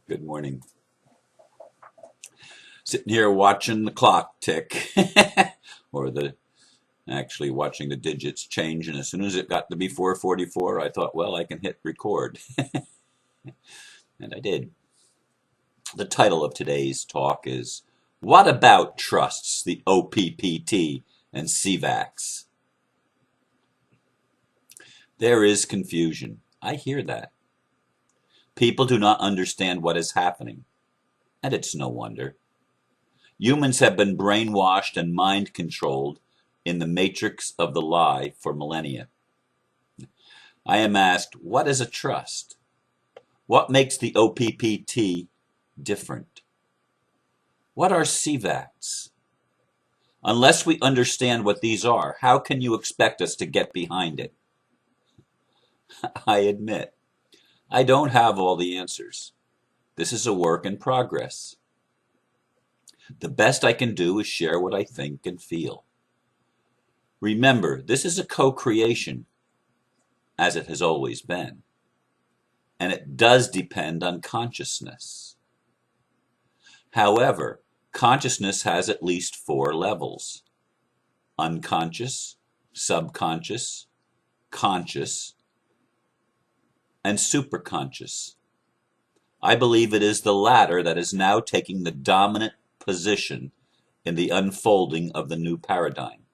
Good morning. Sitting here watching the clock tick, or actually watching the digits change. And as soon as it got to be 4:44, I thought, well, I can hit record. And I did. The title of today's talk is What About Trusts, the OPPT and Cvacs? There is confusion. I hear that. People do not understand what is happening. And it's no wonder. Humans have been brainwashed and mind-controlled in the matrix of the lie for millennia. I am asked, what is a trust? What makes the OPPT different? What are Cvacs? Unless we understand what these are, how can you expect us to get behind it? I admit, I don't have all the answers. This is a work in progress. The best I can do is share what I think and feel. Remember, this is a co-creation, as it has always been, and it does depend on consciousness. However, consciousness has at least 4 levels: unconscious, subconscious, conscious, and superconscious. I believe it is the latter that is now taking the dominant position in the unfolding of the new paradigm.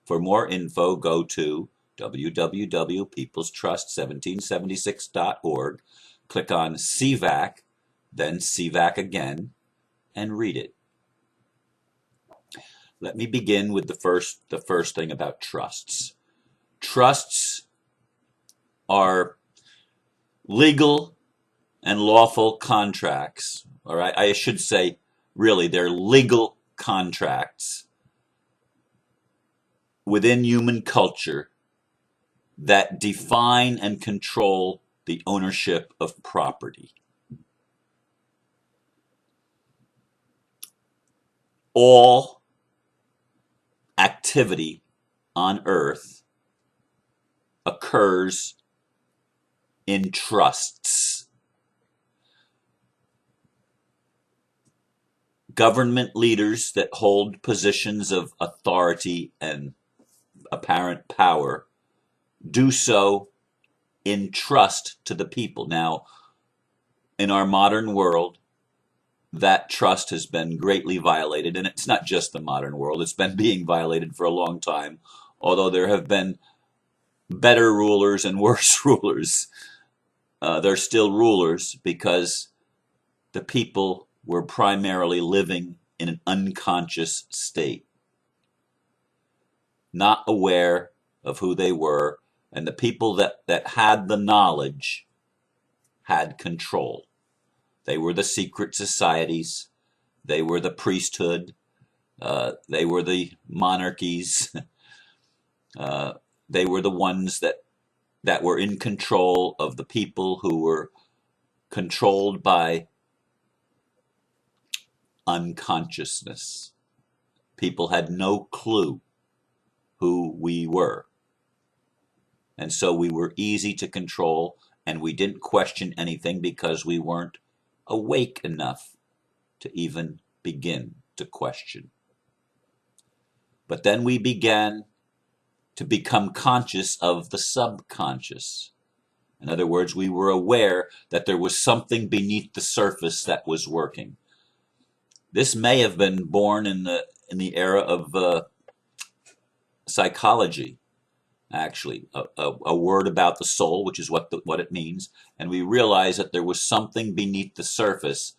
For more info, go to www.peoplestrust1776.org, click on Cvac, then Cvac again, and read it. Let me begin with the first thing about trusts. Trusts are legal and lawful contracts, or I should say, really, they're legal contracts within human culture that define and control the ownership of property. All activity on earth occurs in trusts. Government leaders that hold positions of authority and apparent power do so in trust to the people. Now, in our modern world, that trust has been greatly violated, and it's not just the modern world, it's been being violated for a long time, although there have been better rulers and worse rulers. They're still rulers because the people were primarily living in an unconscious state, not aware of who they were, and the people that had the knowledge had control. They were the secret societies, they were the priesthood, they were the monarchies, they were the ones that were in control of the people who were controlled by unconsciousness. People had no clue who we were. And so we were easy to control, and we didn't question anything because we weren't awake enough to even begin to question. But then we began to become conscious of the subconscious. In other words, we were aware that there was something beneath the surface that was working. This may have been born in the era of psychology, actually, a word about the soul, which is what it means, and we realized that there was something beneath the surface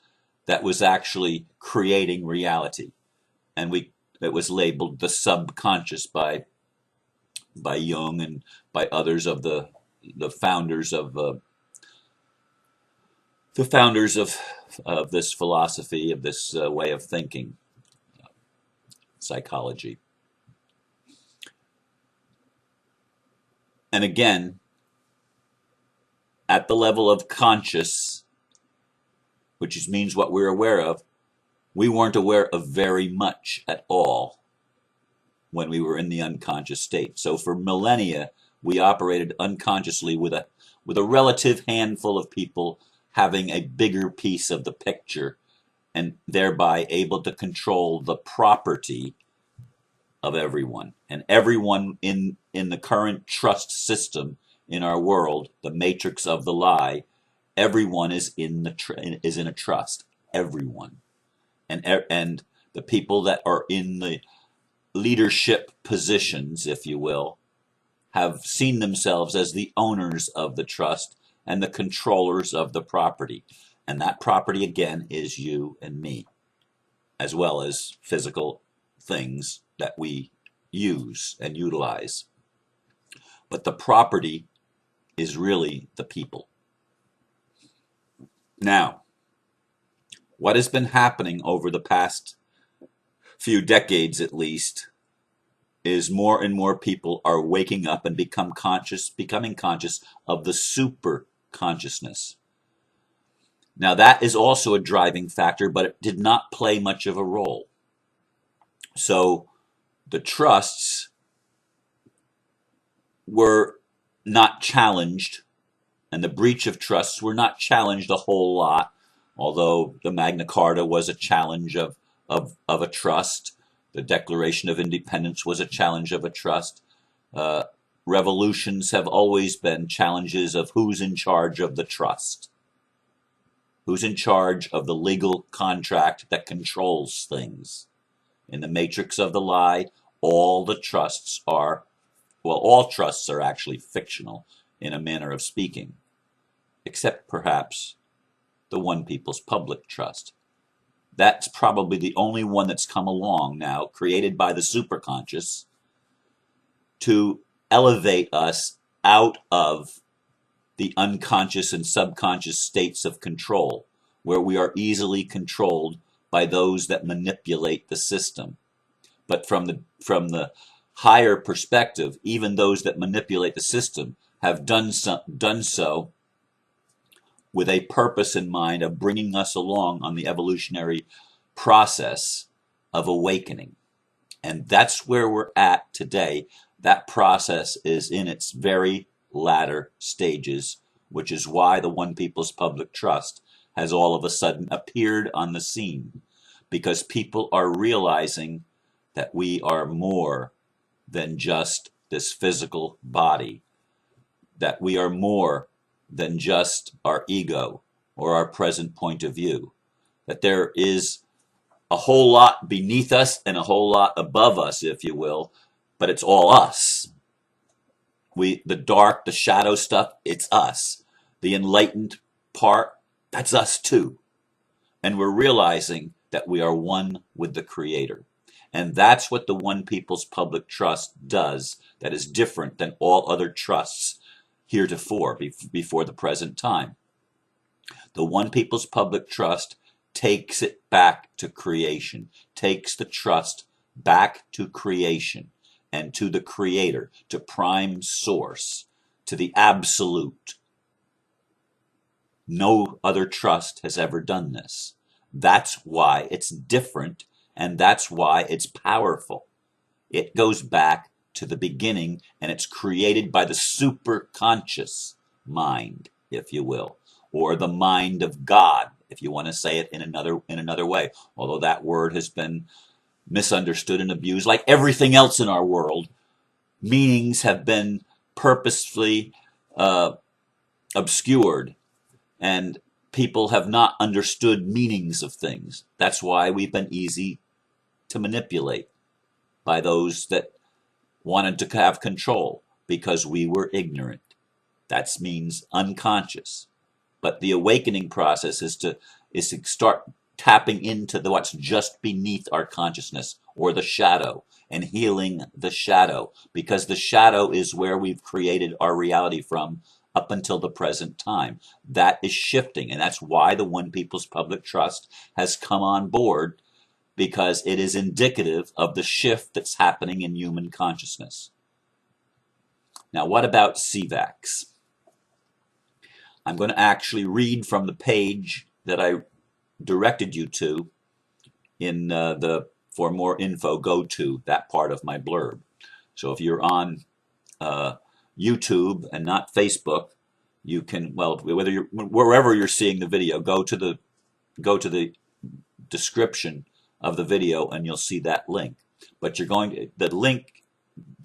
that was actually creating reality, and it was labeled the subconscious by Jung and by others of the founders of this philosophy, of this way of thinking, psychology. And again, at the level of conscious, which means what we're aware of, we weren't aware of very much at all when we were in the unconscious state. So for millennia, we operated unconsciously with a relative handful of people having a bigger piece of the picture and thereby able to control the property of everyone. And everyone in the current trust system in our world, the matrix of the lie, everyone is in a trust. Everyone. And the people that are in the leadership positions, if you will, have seen themselves as the owners of the trust and the controllers of the property. And that property, again, is you and me, as well as physical things that we use and utilize. But the property is really the people. Now, what has been happening over the past few decades at least is more and more people are waking up and becoming conscious of the super consciousness. Now that is also a driving factor, but it did not play much of a role. So the trusts were not challenged, and the breach of trusts were not challenged a whole lot, although the Magna Carta was a challenge of a trust. The Declaration of Independence was a challenge of a trust. Revolutions have always been challenges of who's in charge of the trust. Who's in charge of the legal contract that controls things. In the matrix of the lie, all trusts are actually fictional in a manner of speaking, except perhaps the One People's Public Trust. That's probably the only one that's come along now, created by the superconscious, to elevate us out of the unconscious and subconscious states of control, where we are easily controlled by those that manipulate the system. But from the higher perspective, even those that manipulate the system have done so with a purpose in mind of bringing us along on the evolutionary process of awakening. And that's where we're at today. That process is in its very latter stages, which is why the One People's Public Trust has all of a sudden appeared on the scene, because people are realizing that we are more than just this physical body, that we are more than just our ego or our present point of view, that there is a whole lot beneath us and a whole lot above us, if you will, but it's all us. The dark, the shadow stuff, it's us. The enlightened part, that's us too. And we're realizing that we are one with the Creator. And that's what the One People's Public Trust does that is different than all other trusts heretofore, before the present time. The One People's Public Trust takes it back to creation, takes the trust back to creation and to the Creator, to prime source, to the absolute. No other trust has ever done this. That's why it's different, and that's why it's powerful. It goes back to the beginning, and it's created by the superconscious mind, if you will, or the mind of God, if you want to say it in another way, although that word has been misunderstood and abused. Like everything else in our world, meanings have been purposefully obscured, and people have not understood meanings of things. That's why we've been easy to manipulate by those that wanted to have control, because we were ignorant. That means unconscious. But the awakening process is to start tapping into what's just beneath our consciousness, or the shadow, and healing the shadow, because the shadow is where we've created our reality from up until the present time. That is shifting, and that's why the One People's Public Trust has come on board, because it is indicative of the shift that's happening in human consciousness. Now, what about Cvacs? I'm going to actually read from the page that I directed you to in for more info, go to that part of my blurb. So if you're on YouTube and not Facebook, You can, well, whether you're wherever you're seeing the video, go to the description of the video and you'll see that link. But you're going to, the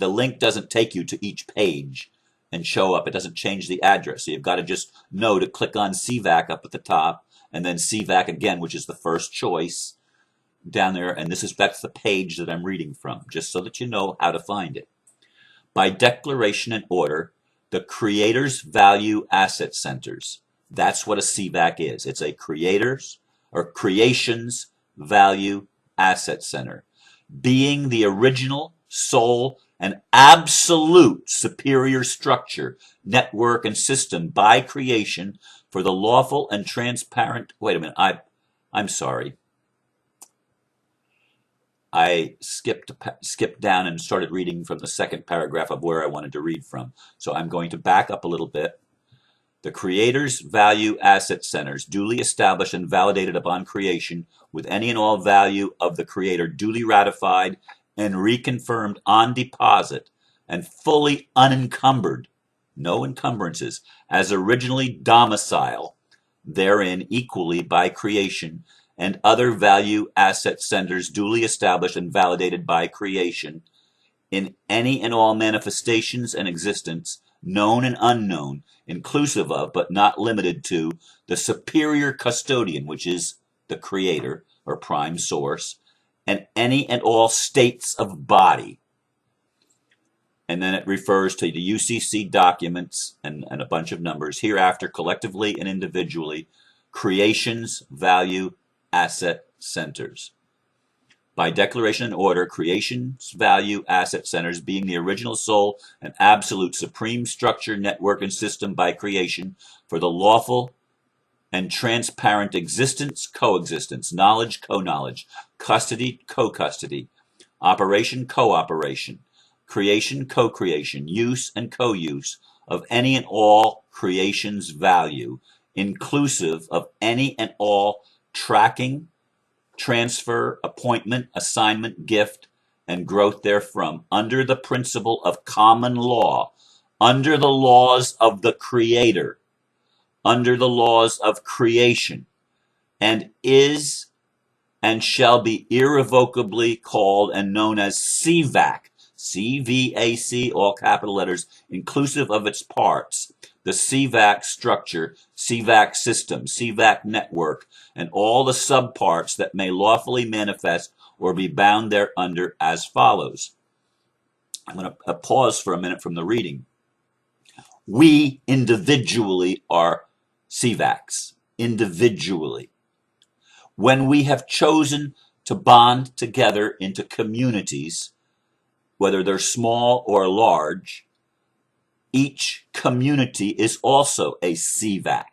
link doesn't take you to each page and show up. It doesn't change the address. So you've got to just know to click on CVAC up at the top, and then CVAC again, which is the first choice down there. And that's the page that I'm reading from, just so that you know how to find it. By declaration and order, the Creators Value Asset Centers. That's what a CVAC is. It's a Creators or Creations Value Asset Center, being the original, sole, and absolute superior structure, network, and system by creation for the lawful and transparent. Wait a minute, I'm sorry. I skipped down and started reading from the second paragraph of where I wanted to read from. So I'm going to back up a little bit. The Creators Value Asset Centers, duly established and validated upon creation, with any and all value of the Creator duly ratified and reconfirmed on deposit and fully unencumbered, no encumbrances, as originally domicile therein equally by creation, and other value asset centers duly established and validated by creation in any and all manifestations and existence, known and unknown, inclusive of but not limited to the superior custodian, which is the creator or prime source, and any and all states of body. And then it refers to the UCC documents and a bunch of numbers hereafter, collectively and individually, creations value asset centers. By declaration and order, creations value asset centers, being the original, sole, and absolute supreme structure, network, and system by creation for the lawful and transparent existence, coexistence, knowledge, co-knowledge, custody, co-custody, operation, cooperation, creation, co-creation, use, and co-use of any and all creation's value, inclusive of any and all tracking, transfer, appointment, assignment, gift, and growth therefrom, under the principle of common law, under the laws of the Creator, under the laws of creation, and is and shall be irrevocably called and known as CVAC, CVAC, all capital letters, inclusive of its parts, the CVAC structure, CVAC system, CVAC network, and all the subparts that may lawfully manifest or be bound thereunder as follows. I'm going to pause for a minute from the reading. We individually are CVACs, individually. When we have chosen to bond together into communities, whether they're small or large, each community is also a CVAC.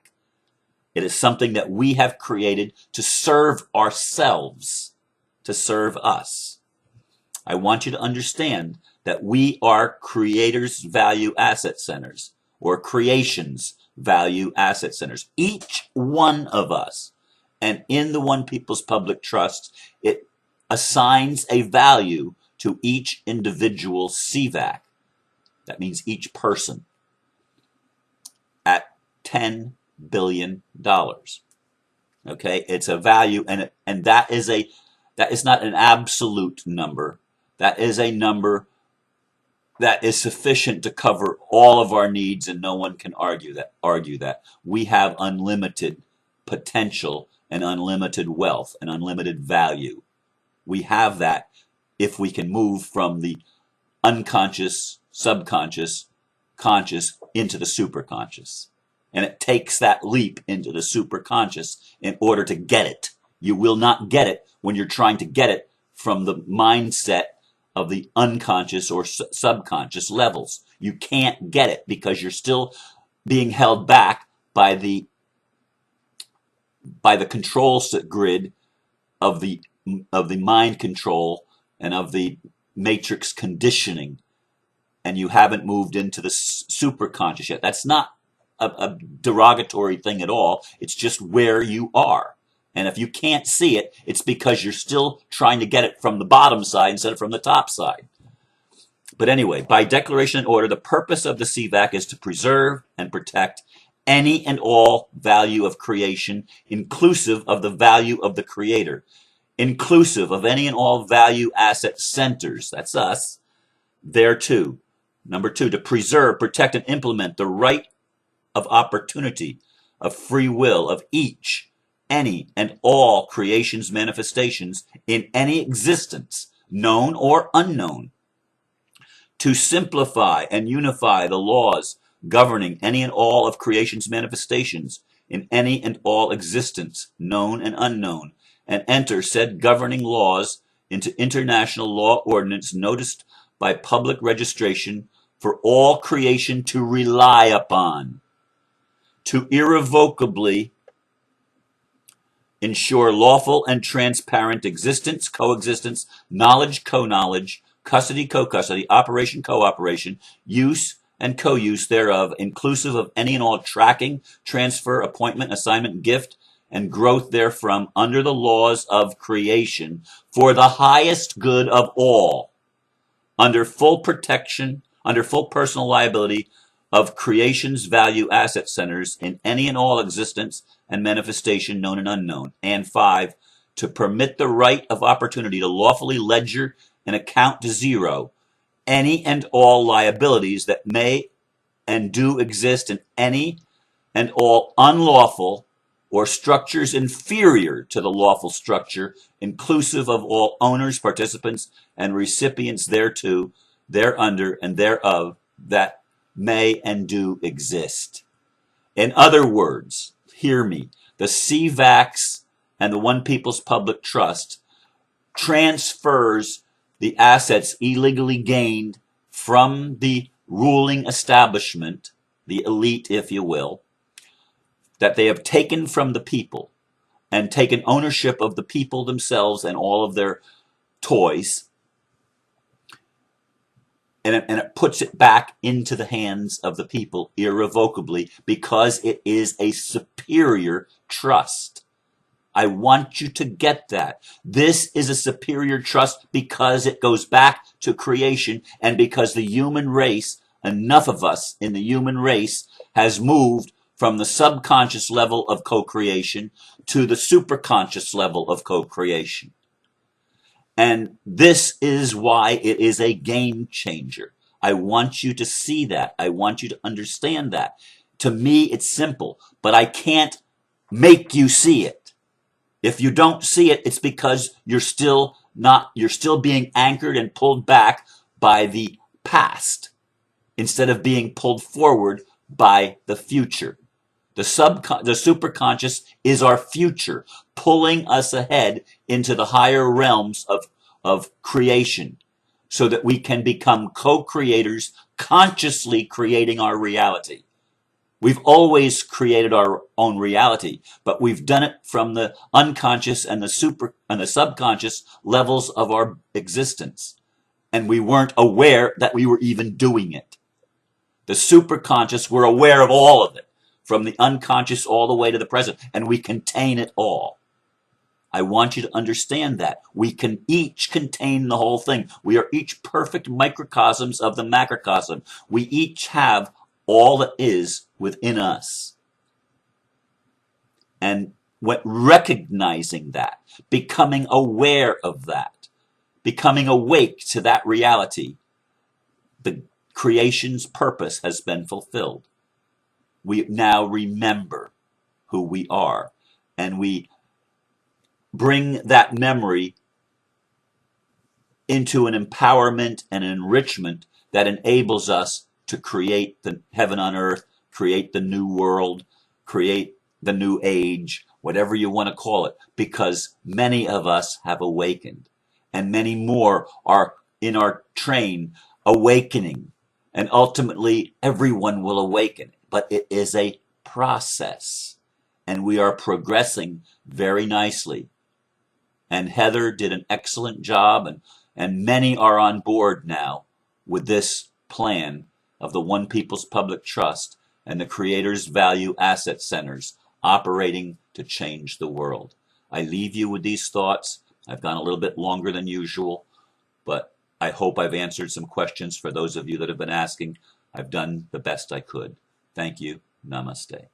It is something that we have created to serve ourselves, to serve us. I want you to understand that we are Creators Value Asset Centers, or Creations Value Asset Centers. Each one of us, and in the One People's Public Trust, it assigns a value to each individual CVAC. That means each person at $10 billion. Okay, it's a value, and that is not an absolute number. That is a number that is sufficient to cover all of our needs, and no one can argue that. We have unlimited potential and unlimited wealth and unlimited value. We have that if we can move from the unconscious, subconscious, conscious into the superconscious. And it takes that leap into the superconscious in order to get it. You will not get it when you're trying to get it from the mindset of the unconscious or subconscious levels. You can't get it because you're still being held back by the control grid of the mind control and of the matrix conditioning, and you haven't moved into the superconscious yet. That's not a derogatory thing at all. It's just where you are. And if you can't see it, it's because you're still trying to get it from the bottom side instead of from the top side. But anyway, by declaration and order, the purpose of the CVAC is to preserve and protect any and all value of creation, inclusive of the value of the creator, inclusive of any and all value asset centers, that's us, thereto. Number two, to preserve, protect, and implement the right of opportunity, of free will, of each, any, and all creation's manifestations in any existence, known or unknown. To simplify and unify the laws governing any and all of creation's manifestations in any and all existence, known and unknown, and enter said governing laws into international law ordinance noticed by public registration for all creation to rely upon. To irrevocably ensure lawful and transparent existence, coexistence, knowledge, co-knowledge, custody, co-custody, operation, cooperation, use, and co-use thereof, inclusive of any and all tracking, transfer, appointment, assignment, gift, and growth therefrom under the laws of creation for the highest good of all, under full protection, under full personal liability of creation's value asset centers in any and all existence and manifestation known and unknown. And five, to permit the right of opportunity to lawfully ledger and account to zero any and all liabilities that may and do exist in any and all unlawful or structures inferior to the lawful structure, inclusive of all owners, participants, and recipients thereto, thereunder, and thereof, that may and do exist. In other words, hear me, the Cvacs and the One People's Public Trust transfers the assets illegally gained from the ruling establishment, the elite, if you will, that they have taken from the people and taken ownership of the people themselves and all of their toys, and it puts it back into the hands of the people irrevocably because it is a superior trust. I want you to get that. This is a superior trust because it goes back to creation and because the human race, enough of us in the human race, has moved from the subconscious level of co-creation to the superconscious level of co-creation. And this is why it is a game changer. I want you to see that. I want you to understand that. To me, it's simple, but I can't make you see it. If you don't see it, it's because you're still being anchored and pulled back by the past instead of being pulled forward by the future. The superconscious is our future, pulling us ahead into the higher realms of creation so that we can become co-creators, consciously creating our reality. We've always created our own reality, but we've done it from the unconscious and the subconscious levels of our existence. And we weren't aware that we were even doing it. The superconscious, we're aware of all of it, from the unconscious all the way to the present, and we contain it all. I want you to understand that. We can each contain the whole thing. We are each perfect microcosms of the macrocosm. We each have all that is within us. And recognizing that, becoming aware of that, becoming awake to that reality, the creation's purpose has been fulfilled. We now remember who we are, and we bring that memory into an empowerment and an enrichment that enables us to create the heaven on earth, create the new world, create the new age, whatever you want to call it, because many of us have awakened, and many more are in our train awakening, and ultimately everyone will awaken. But it is a process, and we are progressing very nicely. And Heather did an excellent job, and many are on board now with this plan of the One People's Public Trust and the Creator's Value Asset Centers operating to change the world. I leave you with these thoughts. I've gone a little bit longer than usual, but I hope I've answered some questions for those of you that have been asking. I've done the best I could. Thank you. Namaste.